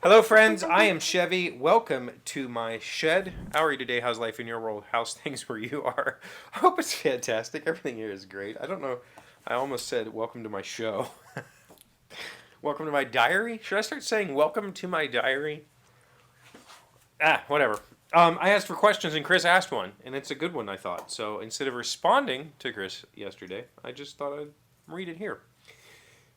Hello, friends. I am Chevy. Welcome to my shed. How are you today? How's life in your world? How's things where you are? I hope it's fantastic. Everything here is great. I don't know. I almost said welcome to my show. Welcome to my diary? Should I start saying welcome to my diary? Whatever. I asked for questions and Chris asked one, and it's a good one, I thought. So instead of responding to Chris yesterday, I just thought I'd read it here.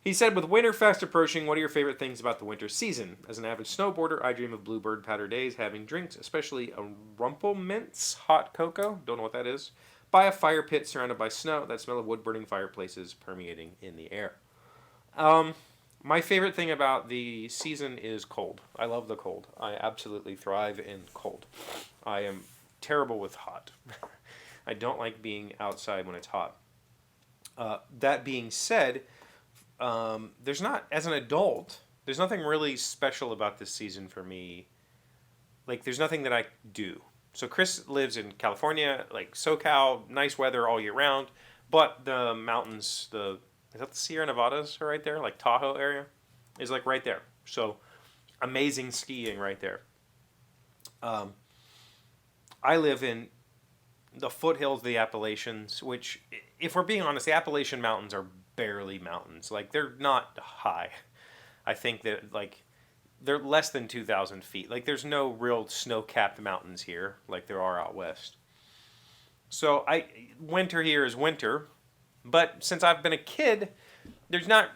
He said, with winter fast approaching, what are your favorite things about the winter season? As an avid snowboarder, I dream of bluebird powder days, having drinks, especially a Rumpelmint's hot cocoa, don't know what that is, by a fire pit surrounded by snow, that smell of wood-burning fireplaces permeating in the air. My favorite thing about the season is cold. I love the cold. I absolutely thrive in cold. I am terrible with hot. I don't like being outside when it's hot. That being said, there's not, as an adult, there's nothing really special about this season for me. Like, there's nothing that I do. So Chris lives in California, like SoCal, nice weather all year round, but the mountains, is that the Sierra Nevadas are right there? Like Tahoe area is like right there. So amazing skiing right there. I live in the foothills of the Appalachians, which, if we're being honest, the Appalachian Mountains are barely mountains. Like, they're not high. I think that, like, they're less than 2,000 feet. Like, there's no real snow-capped mountains here like there are out west. So winter here is winter, but since I've been a kid, there's not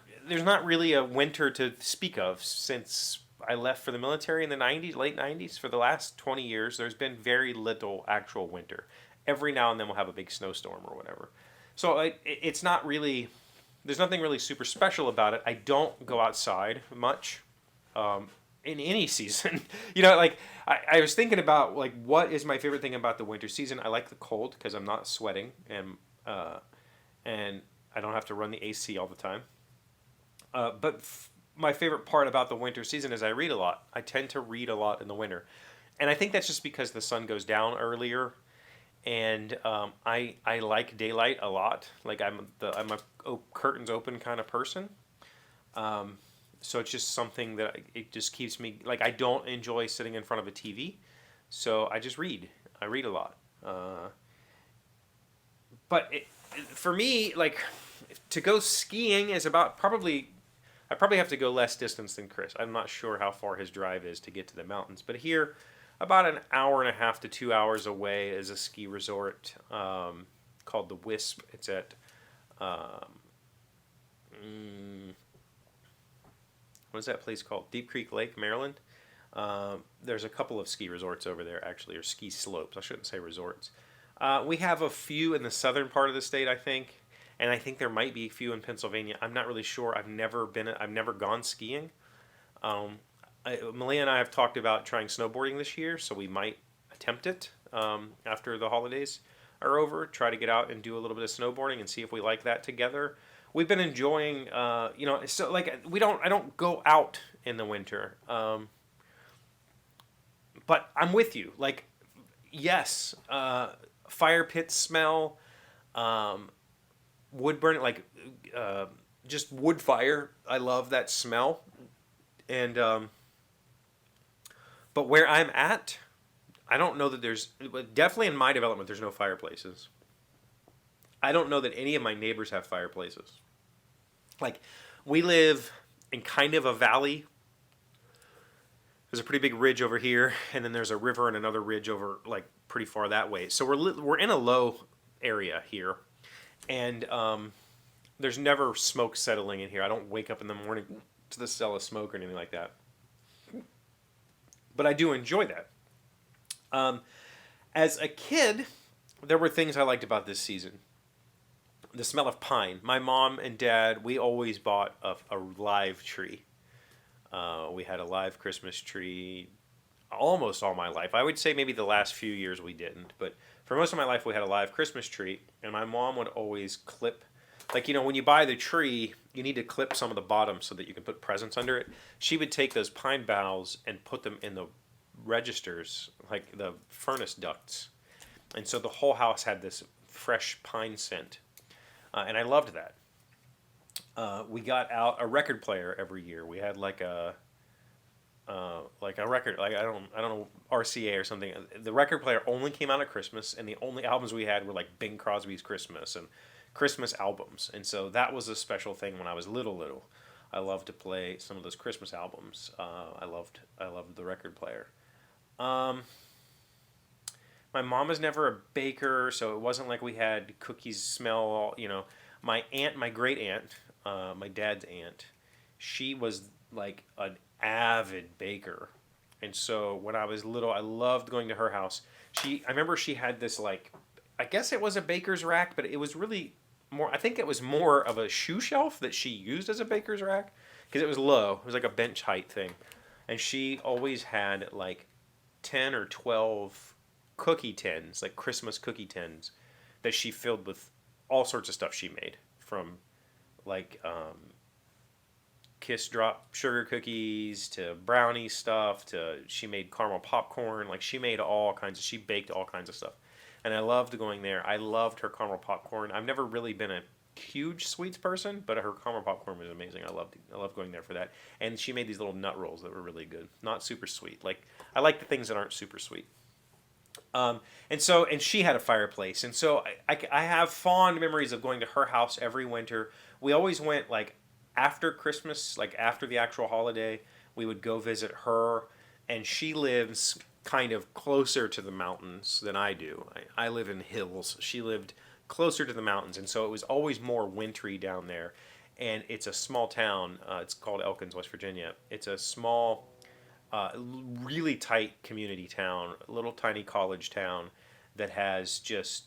really a winter to speak of. Since I left for the military in the 90s, late 90s, for the last 20 years, there's been very little actual winter. Every now and then we'll have a big snowstorm or whatever. So it's not really, there's nothing really super special about it. I don't go outside much in any season. Like, I was thinking about, like, what is my favorite thing about the winter season? I like the cold because I'm not sweating and I don't have to run the AC all the time. But my favorite part about the winter season is I read a lot. I tend to read a lot in the winter. And I think that's just because the sun goes down earlier. And I like daylight a lot. Like, I'm a curtains open kind of person. So it's just something that it just keeps me, like, I don't enjoy sitting in front of a TV. So I just read. I read a lot. But for me, like, to go skiing is about I probably have to go less distance than Chris. I'm not sure how far his drive is to get to the mountains. But here, about an hour and a half to 2 hours away is a ski resort called the Wisp. It's at, what is that place called? Deep Creek Lake, Maryland. There's a couple of ski resorts over there, actually, or ski slopes. I shouldn't say resorts. We have a few in the southern part of the state, I think. And I think there might be a few in Pennsylvania. I'm not really sure. I've never gone skiing. Malia and I have talked about trying snowboarding this year, so we might attempt it after the holidays are over. Try to get out and do a little bit of snowboarding and see if we like that together. We've been enjoying, so, like, I don't go out in the winter, but I'm with you. Like, yes, fire pit smell, wood burning, like, just wood fire. I love that smell, and but where I'm at, I don't know that there's, definitely in my development, there's no fireplaces. I don't know that any of my neighbors have fireplaces. Like, we live in kind of a valley. There's a pretty big ridge over here, and then there's a river and another ridge over, like, pretty far that way. So we're in a low area here, and there's never smoke settling in here. I don't wake up in the morning to the smell of smoke or anything like that. But I do enjoy that. As a kid, there were things I liked about this season. The smell of pine. My mom and dad, we always bought a live tree. We had a live Christmas tree almost all my life. I would say maybe the last few years we didn't, but for most of my life we had a live Christmas tree, and my mom would always clip, like, when you buy the tree, you need to clip some of the bottom so that you can put presents under it. She would take those pine boughs and put them in the registers, like the furnace ducts. And so the whole house had this fresh pine scent. And I loved that. We got out a record player every year. We had like a like a record, like I don't know, RCA or something. The record player only came out at Christmas, and the only albums we had were like Bing Crosby's Christmas and Christmas albums. And so that was a special thing when I was little. I loved to play some of those Christmas albums. I loved the record player. Um, my mom was never a baker, so it wasn't like we had cookies smell. My aunt, my great aunt, my dad's aunt, she was like an avid baker, and so when I was little, I loved going to her house. I remember she had this like, I guess it was a baker's rack, but it was really more. I think it was more of a shoe shelf that she used as a baker's rack because it was low. It was like a bench height thing, and she always had like 10 or 12 cookie tins, like Christmas cookie tins, that she filled with all sorts of stuff she made from like Kiss Drop sugar cookies to brownie stuff to she made caramel popcorn. Like she baked all kinds of stuff. And I loved going there. I loved her caramel popcorn. I've never really been a huge sweets person, but her caramel popcorn was amazing. I loved going there for that. And she made these little nut rolls that were really good. Not super sweet. Like I like the things that aren't super sweet. And she had a fireplace, and so I have fond memories of going to her house every winter. We always went like after Christmas, like after the actual holiday, we would go visit her, and she lives kind of closer to the mountains than I do. I live in hills. She lived closer to the mountains, and so it was always more wintry down there. And it's a small town. It's called Elkins, West Virginia. It's a small really tight community town, little tiny college town that has just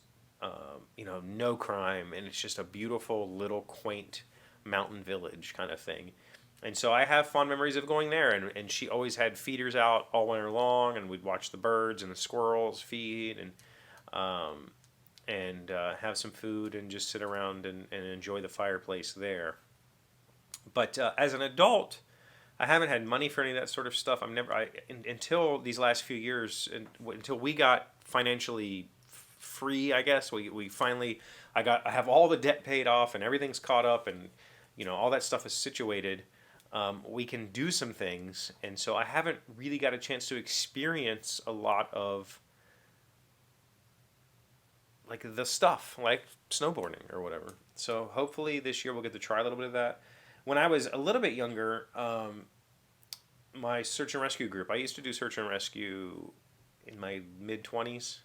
no crime, and it's just a beautiful little quaint mountain village kind of thing. And so I have fond memories of going there, and she always had feeders out all winter long, and we'd watch the birds and the squirrels feed, and have some food and just sit around and enjoy the fireplace there. But as an adult, I haven't had money for any of that sort of stuff. Until these last few years, until we got financially free. I guess we finally, I have all the debt paid off and everything's caught up, and all that stuff is situated. We can do some things, and so I haven't really got a chance to experience a lot of like the stuff like snowboarding or whatever. So hopefully this year we'll get to try a little bit of that. When I was a little bit younger, my search and rescue group, I used to do search and rescue in my mid 20s.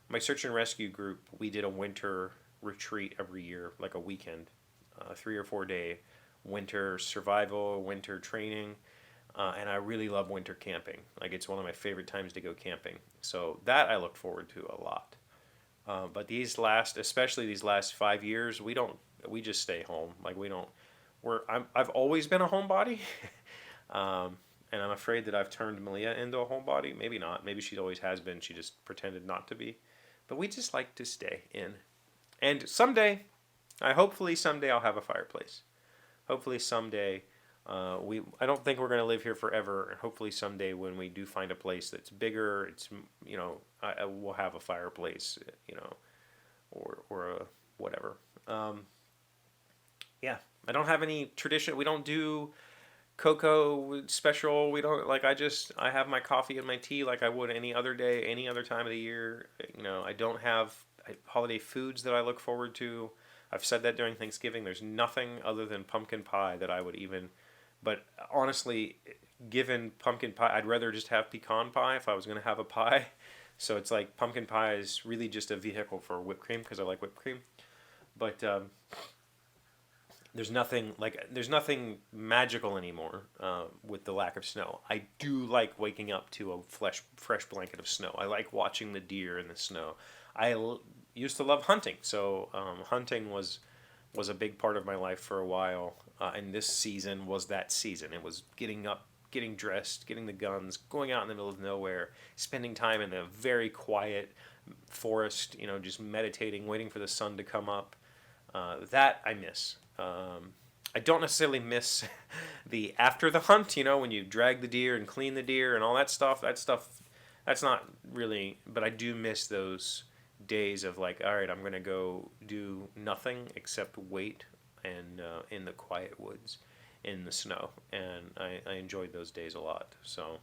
My search and rescue group, we did a winter retreat every year, like a weekend, 3 or 4 day winter survival, winter training. And I really love winter camping. Like it's one of my favorite times to go camping. So that I look forward to a lot. But especially these last 5 years, we just stay home. Like we don't, I've always been a homebody, and I'm afraid that I've turned Malia into a homebody. Maybe not. Maybe she always has been. She just pretended not to be. But we just like to stay in. And hopefully someday I'll have a fireplace. Hopefully someday, I don't think we're going to live here forever. And hopefully someday when we do find a place that's bigger, I will have a fireplace, or a whatever. Yeah, I don't have any tradition. We don't do cocoa special. We don't I have my coffee and my tea like I would any other day, any other time of the year. I don't have holiday foods that I look forward to. I've said that during Thanksgiving. There's nothing other than pumpkin pie that I would even. But honestly, given pumpkin pie, I'd rather just have pecan pie if I was going to have a pie. So it's like pumpkin pie is really just a vehicle for whipped cream because I like whipped cream. But there's nothing magical anymore with the lack of snow. I do like waking up to a fresh blanket of snow. I like watching the deer in the snow. Used to love hunting, so hunting was a big part of my life for a while. And this season was that season. It was getting up, getting dressed, getting the guns, going out in the middle of nowhere, spending time in a very quiet forest, just meditating, waiting for the sun to come up. That I miss. I don't necessarily miss the after the hunt, when you drag the deer and clean the deer and all that stuff. That's not really, but I do miss those days of like, all right, I'm going to go do nothing except wait and in the quiet woods. in the snow, and I enjoyed those days a lot. So,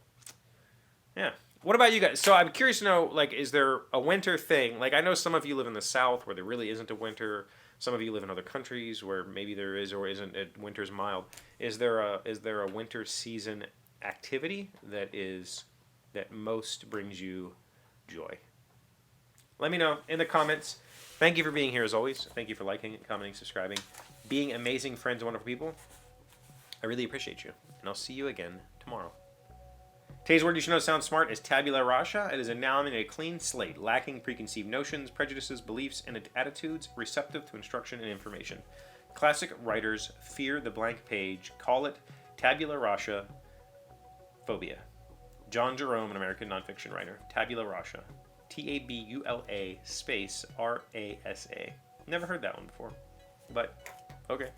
yeah. What about you guys? So I'm curious to know, like, is there a winter thing? Like, I know some of you live in the South where there really isn't a winter. Some of you live in other countries where maybe there is or isn't. Winter's mild. Is there a winter season activity that most brings you joy? Let me know in the comments. Thank you for being here as always. Thank you for liking, commenting, subscribing, being amazing friends and wonderful people. I really appreciate you, and I'll see you again tomorrow. Today's word you should know sounds smart is tabula rasa. It is a noun in a clean slate, lacking preconceived notions, prejudices, beliefs, and attitudes, receptive to instruction and information. Classic writers fear the blank page, call it tabula rasa phobia. John Jerome, an American nonfiction writer. Tabula rasa. Tabula space Rasa. Never heard that one before, but okay.